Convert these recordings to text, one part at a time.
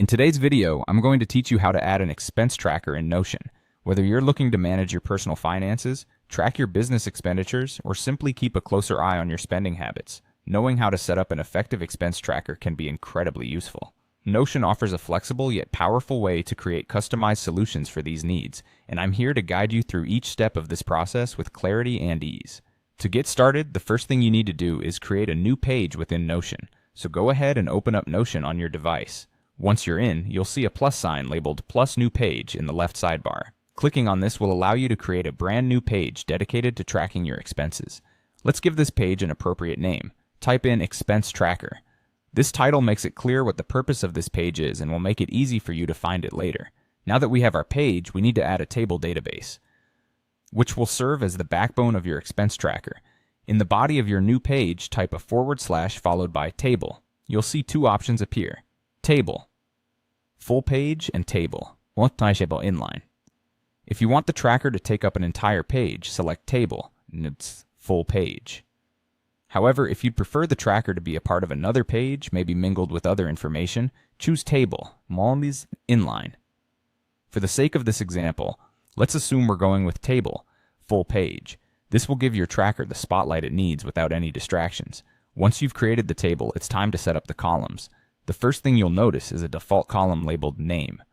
In today's video, I'm going to teach you how to add an expense tracker in Notion. Whether you're looking to manage your personal finances, track your business expenditures, or simply keep a closer eye on your spending habits, knowing how to set up an effective expense tracker can be incredibly useful. Notion offers a flexible yet powerful way to create customized solutions for these needs, and I'm here to guide you through each step of this process with clarity and ease. To get started, the first thing you need to do is create a new page within Notion. So go ahead and open up Notion on your device. Once you're in, you'll see a plus sign labeled Plus New Page in the left sidebar. Clicking on this will allow you to create a brand new page dedicated to tracking your expenses. Let's give this page an appropriate name. Type in Expense Tracker. This title makes it clear what the purpose of this page is and will make it easy for you to find it later. Now that we have our page, we need to add a table database, which will serve as the backbone of your expense tracker. In the body of your new page, type a / followed by table. You'll see two options appear: table, full page, and table, inline. If you want the tracker to take up an entire page, select table, and it's full page. However, if you'd prefer the tracker to be a part of another page, maybe mingled with other information, choose table, inline. For the sake of this example, let's assume we're going with table, full page. This will give your tracker the spotlight it needs without any distractions. Once you've created the table, it's time to set up the columns. The first thing you'll notice is a default column labeled Name.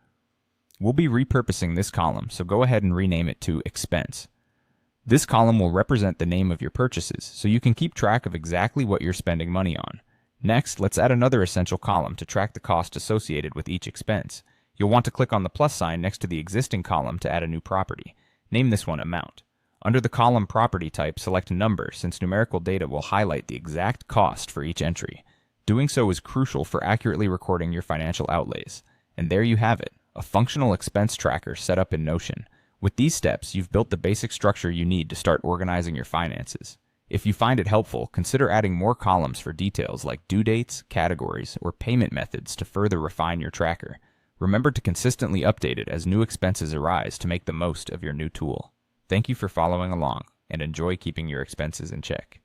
We'll be repurposing this column, so go ahead and rename it to Expense. This column will represent the name of your purchases, so you can keep track of exactly what you're spending money on. Next, let's add another essential column to track the cost associated with each expense. You'll want to click on the plus sign next to the existing column to add a new property. Name this one Amount. Under the column property type, select Number, since numerical data will highlight the exact cost for each entry. Doing so is crucial for accurately recording your financial outlays. And there you have it, a functional expense tracker set up in Notion. With these steps, you've built the basic structure you need to start organizing your finances. If you find it helpful, consider adding more columns for details like due dates, categories, or payment methods to further refine your tracker. Remember to consistently update it as new expenses arise to make the most of your new tool. Thank you for following along, and enjoy keeping your expenses in check.